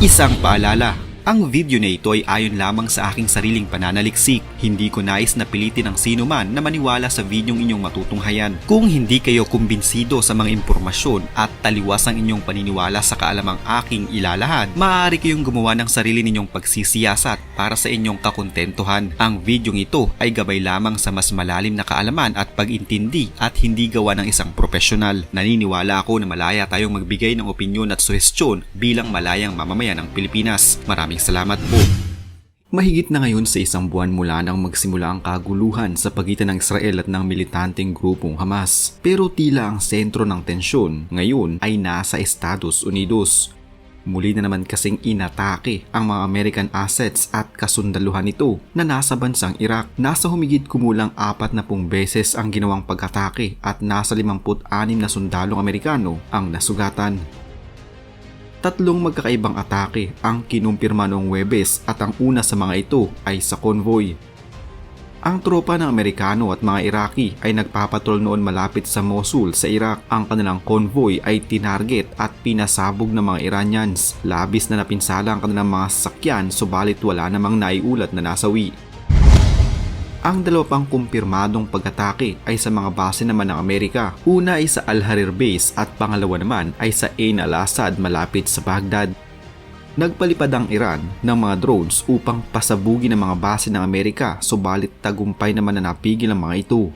Isang paalala, ang video na ito ay ayon lamang sa aking sariling pananaliksik. Hindi ko nais na pilitin ang sino man na maniwala sa videong inyong matutunghayan. Kung hindi kayo kumbinsido sa mga impormasyon at taliwas ang inyong paniniwala sa kaalamang aking ilalahad, maaari kayong gumawa ng sarili ninyong pagsisiyasat para sa inyong kakontentuhan. Ang videong ito ay gabay lamang sa mas malalim na kaalaman at pag-intindi at hindi gawa ng isang profesional. Naniniwala ako na malaya tayong magbigay ng opinyon at suhestyon bilang malayang mamamayan ng Pilipinas. Maraming salamat po. Mahigit na ngayon sa isang buwan mula nang magsimula ang kaguluhan sa pagitan ng Israel at ng militanteng grupong Hamas. Pero tila ang sentro ng tensyon ngayon ay nasa Estados Unidos. Muli na naman kasing inatake ang mga American assets at kasundaluhan nito na nasa bansang Iraq. Nasa humigit kumulang 40 beses ang ginawang pag-atake at nasa 56 na sundalong Amerikano ang nasugatan. Tatlong magkakaibang atake ang kinumpirma noong Huwebes at ang una sa mga ito ay sa convoy. Ang tropa ng Amerikano at mga Iraqi ay nagpapatrol noon malapit sa Mosul sa Iraq. Ang kanilang convoy ay tinarget at pinasabog ng mga Iranians. Labis na napinsala ang kanilang mga sasakyan subalit wala namang naiulat na nasawi. Ang dalawa pang kumpirmadong pag-atake ay sa mga base naman ng Amerika. Una ay sa Al-Harir Base at pangalawa naman ay sa Ain al-Assad malapit sa Baghdad. Nagpalipad ang Iran ng mga drones upang pasabugin ang mga base ng Amerika subalit tagumpay naman na napigil ang mga ito.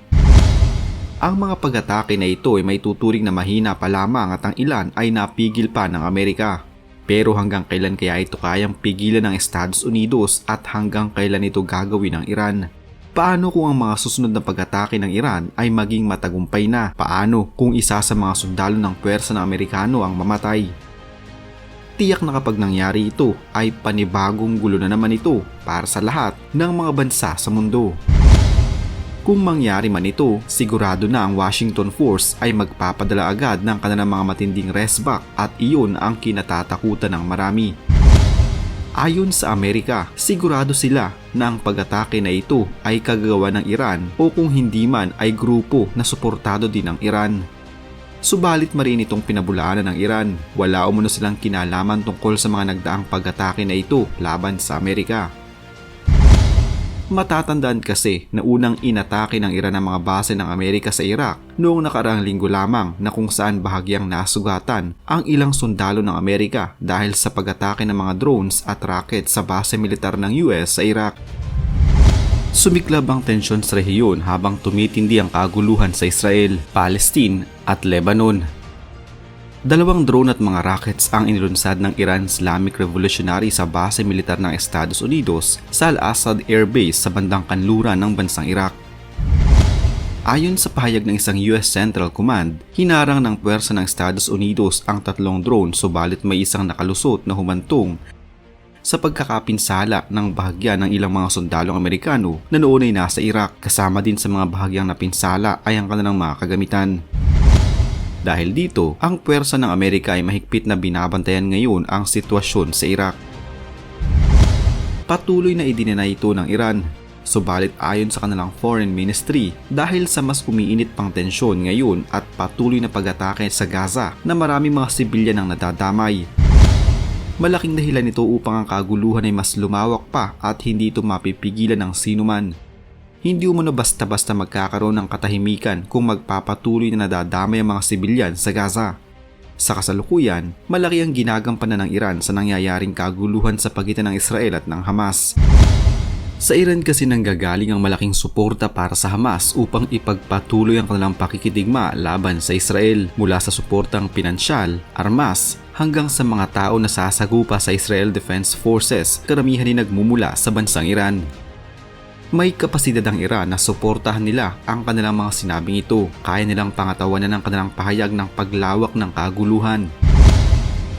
Ang mga pag-atake na ito ay may tuturing na mahina pa lamang at ang ilan ay napigil pa ng Amerika. Pero hanggang kailan kaya ito kayang pigilan ng Estados Unidos at hanggang kailan ito gagawin ng Iran? Paano kung ang mga susunod na pag-atake ng Iran ay maging matagumpay na? Paano kung isa sa mga sundalo ng puwersa ng Amerikano ang mamatay? Tiyak na kapag nangyari ito ay panibagong gulo na naman ito para sa lahat ng mga bansa sa mundo. Kung mangyari man ito, sigurado na ang Washington Force ay magpapadala agad ng kanilang mga matinding resback at iyon ang kinatatakutan ng marami. Ayon sa Amerika, sigurado sila na ang pag-atake na ito ay kagagawa ng Iran o kung hindi man ay grupo na suportado din ng Iran. Subalit marin itong pinabulaanan ng Iran. Wala umano silang kinalaman tungkol sa mga nagdaang pag-atake na ito laban sa Amerika. Matatandaan kasi na unang inatake ng Iran ang mga base ng Amerika sa Iraq noong nakaraang linggo lamang na kung saan bahagyang nasugatan ang ilang sundalo ng Amerika dahil sa pag-atake ng mga drones at rocket sa base militar ng US sa Iraq. Sumiklab ang tensyon sa rehiyon habang tumitindi ang kaguluhan sa Israel, Palestine at Lebanon. Dalawang drone at mga rockets ang inilunsad ng Iran Islamic Revolutionary sa base militar ng Estados Unidos sa Al-Assad Air Base sa bandang kanluran ng bansang Iraq. Ayon sa pahayag ng isang US Central Command, hinarang ng puwersa ng Estados Unidos ang tatlong drone subalit may isang nakalusot na humantong sa pagkakapinsala ng bahagya ng ilang mga sundalong Amerikano na noon ay nasa Iraq. Kasama din sa mga bahagyang napinsala ay ang kanilang mga kagamitan. Dahil dito, ang puwersa ng Amerika ay mahigpit na binabantayan ngayon ang sitwasyon sa Iraq. Patuloy na idinenay ito ng Iran. Subalit ayon sa kanilang Foreign Ministry, dahil sa mas umiinit pang tensyon ngayon at patuloy na pag-atake sa Gaza na maraming mga sibilyan ang nadadamay. Malaking dahilan ito upang ang kaguluhan ay mas lumawak pa at hindi ito mapipigilan ng sinuman. Hindi umano basta-basta magkakaroon ng katahimikan kung magpapatuloy na nadadamay ang mga sibilyan sa Gaza. Sa kasalukuyan, malaki ang ginagampanan ng Iran sa nangyayaring kaguluhan sa pagitan ng Israel at ng Hamas. Sa Iran kasi nanggagaling ang malaking suporta para sa Hamas upang ipagpatuloy ang kanilang pakikidigma laban sa Israel mula sa suportang pinansyal, armas, hanggang sa mga tao na sasagupa sa Israel Defense Forces, karamihan ay nagmumula sa bansang Iran. May kapasidad ang Iran na suportahan nila ang kanilang mga sinabing ito. Kaya nilang pangatawanan ang kanilang pahayag ng paglawak ng kaguluhan.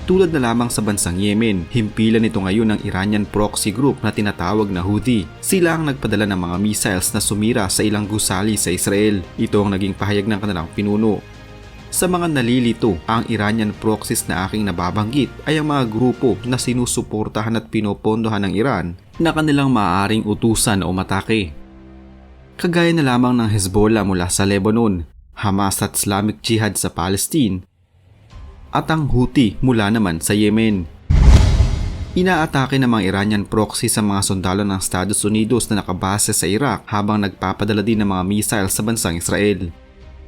Tulad na lamang sa bansang Yemen, himpilan nito ngayon ng Iranian proxy group na tinatawag na Houthi. Sila ang nagpadala ng mga missiles na sumira sa ilang gusali sa Israel. Ito ang naging pahayag ng kanilang pinuno. Sa mga nalilito, ang Iranian proxies na aking nababanggit ay ang mga grupo na sinusuportahan at pinopondohan ng Iran na kanilang maaaring utusan o matake. Kagaya na lamang ng Hezbollah mula sa Lebanon, Hamas at Islamic Jihad sa Palestine, at ang Houthi mula naman sa Yemen. Inaatake ng mga Iranian proxy sa mga sundalo ng Estados Unidos na nakabase sa Iraq habang nagpapadala din ng mga missile sa bansang Israel.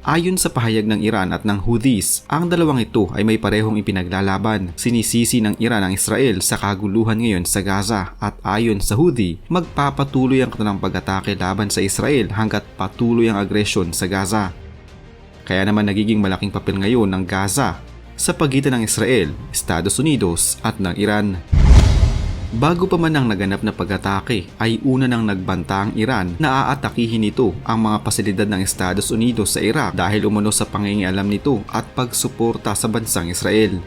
Ayon sa pahayag ng Iran at ng Houthis, ang dalawang ito ay may parehong ipinaglalaban. Sinisisi ng Iran ang Israel sa kaguluhan ngayon sa Gaza at ayon sa Houthi, magpapatuloy ang kanilang pag-atake laban sa Israel hanggat patuloy ang agresyon sa Gaza. Kaya naman nagiging malaking papel ngayon ng Gaza sa pagitan ng Israel, Estados Unidos at ng Iran. Bago pa man ang naganap na pag-atake ay una nang nagbanta ang Iran na aatakihin nito ang mga pasilidad ng Estados Unidos sa Iraq dahil umano sa pangingialam nito at pagsuporta sa bansang Israel.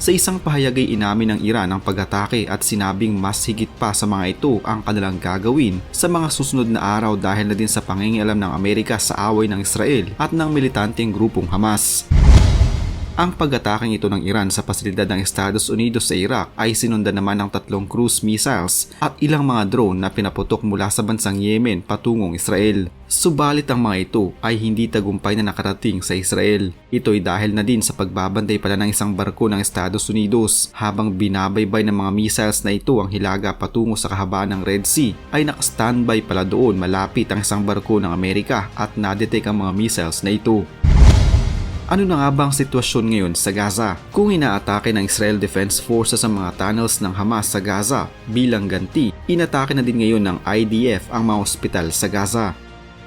Sa isang pahayag ay inamin ng Iran ang pag-atake at sinabing mas higit pa sa mga ito ang kanilang gagawin sa mga susunod na araw dahil na din sa pangingialam ng Amerika sa away ng Israel at ng militanteng grupong Hamas. Ang pag-ataking ito ng Iran sa pasilidad ng Estados Unidos sa Iraq ay sinundan naman ng 3 cruise missiles at ilang mga drone na pinaputok mula sa bansang Yemen patungong Israel. Subalit ang mga ito ay hindi tagumpay na nakarating sa Israel. Ito ay dahil na din sa pagbabantay pala ng isang barko ng Estados Unidos. Habang binabaybay ng mga missiles na ito ang hilaga patungo sa kahabaan ng Red Sea ay naka-standby pala doon malapit ang isang barko ng Amerika at nadetect ang mga missiles na ito. Ano na nga ba ang sitwasyon ngayon sa Gaza? Kung inaatake ng Israel Defense Forces ang mga tunnels ng Hamas sa Gaza bilang ganti, inatake na din ngayon ng IDF ang mga ospital sa Gaza.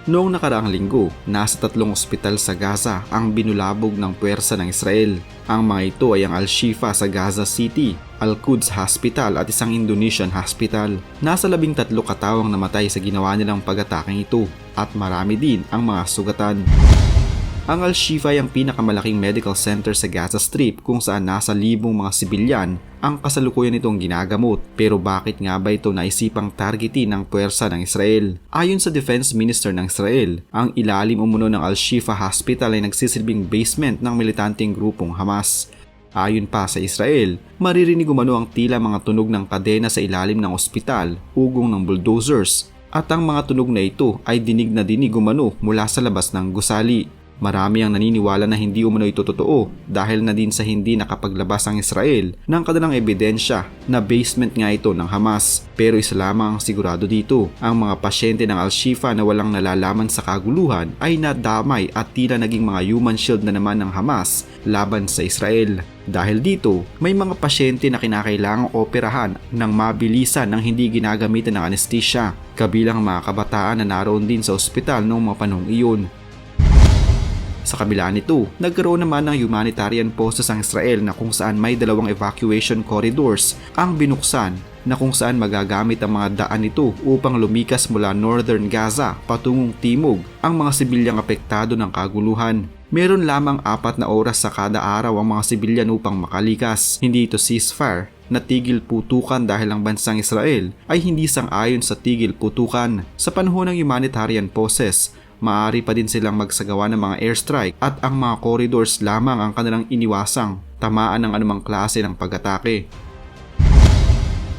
Noong nakaraang linggo, nasa 3 ospital sa Gaza ang binulabog ng puwersa ng Israel. Ang mga ito ay ang Al-Shifa sa Gaza City, Al-Quds Hospital at isang Indonesian hospital. Nasa 13 katawang namatay sa ginawa nilang pag-ataking ito at marami din ang mga sugatan. Ang Al-Shifa ay ang pinakamalaking medical center sa Gaza Strip kung saan nasa libong mga sibilyan ang kasalukuyan nitong ginagamot. Pero bakit nga ba ito naisipang targetin ng puwersa ng Israel? Ayon sa Defense Minister ng Israel, ang ilalim umuno ng Al-Shifa Hospital ay nagsisilbing basement ng militanteng grupong Hamas. Ayon pa sa Israel, maririnig umano ang tila mga tunog ng kadena sa ilalim ng ospital, ugong ng bulldozers, at ang mga tunog na ito ay dinig na dinig umano mula sa labas ng gusali. Marami ang naniniwala na hindi umano ito totoo dahil na din sa hindi nakapaglabas ang Israel ng kanilang ebidensya na basement nga ito ng Hamas. Pero isa lamang ang sigurado dito, ang mga pasyente ng Al-Shifa na walang nalalaman sa kaguluhan ay nadamay at tila naging mga human shield na naman ng Hamas laban sa Israel. Dahil dito, may mga pasyente na kinakailangang operahan ng mabilisan nang hindi ginagamitan ng anesthesia, kabilang mga kabataan na naroon din sa ospital noong mga panahong iyon. Sa kabila nito, nagkaroon naman ng humanitarian posts ang Israel na kung saan may 2 evacuation corridors ang binuksan na kung saan magagamit ang mga daan nito upang lumikas mula northern Gaza patungong timog ang mga sibilyang apektado ng kaguluhan. Meron lamang 4 na oras sa kada araw ang mga sibilyan upang makalikas. Hindi ito ceasefire na tigil putukan dahil ang bansang Israel ay hindi sang-ayon sa tigil putukan. Sa panahon ng humanitarian pauses, maaari pa din silang magsagawa ng mga airstrike at ang mga corridors lamang ang kanilang iniwasang tamaan ng anumang klase ng pag-atake.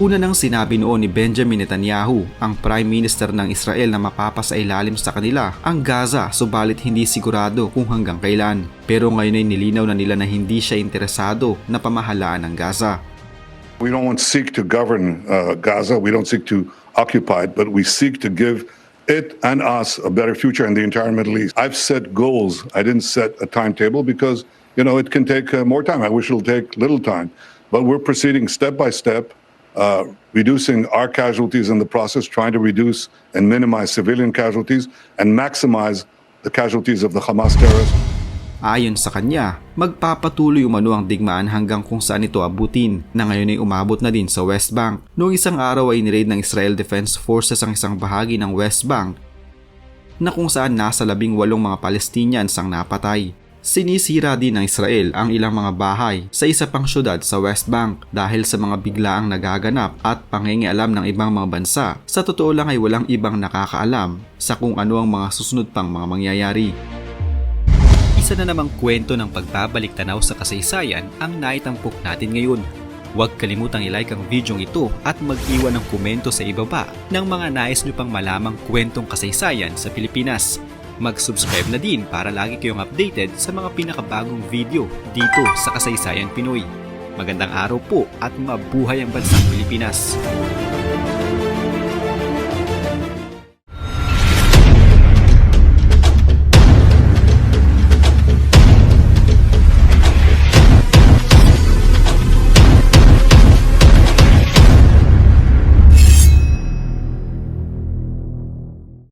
Una nang sinabi noon ni Benjamin Netanyahu, ang Prime Minister ng Israel, na mapapasailalim sa kanila ang Gaza subalit hindi sigurado kung hanggang kailan. Pero ngayon ay nilinaw na nila na hindi siya interesado na pamahalaan ng Gaza. We don't seek to govern Gaza, we don't seek to occupy it, but we seek to give it and us a better future in the entire Middle East. I've set goals. I didn't set a timetable because, it can take more time. I wish it'll take little time. But we're proceeding step by step, reducing our casualties in the process, trying to reduce and minimize civilian casualties and maximize the casualties of the Hamas terrorists. Ayon sa kanya, magpapatuloy umano ang digmaan hanggang kung saan ito abutin, na ngayon ay umabot na din sa West Bank. Noong isang araw ay niraid ng Israel Defense Forces ang isang bahagi ng West Bank na kung saan nasa 18 mga Palestinians ang napatay. Sinisira din ng Israel ang ilang mga bahay sa isa pang syudad sa West Bank dahil sa mga biglaang nagaganap at pangingialam ng ibang mga bansa. Sa totoo lang ay walang ibang nakakaalam sa kung ano ang mga susunod pang mga mangyayari. Isa na namang kwento ng pagbabalik tanaw sa kasaysayan ang naitampok natin ngayon. Huwag kalimutang i-like ang video ito at mag-iwan ng komento sa ibaba ng mga nais nyo pang malamang kwentong kasaysayan sa Pilipinas. Mag-subscribe na din para lagi kayong updated sa mga pinakabagong video dito sa Kasaysayan Pinoy. Magandang araw po at mabuhay ang bansang Pilipinas.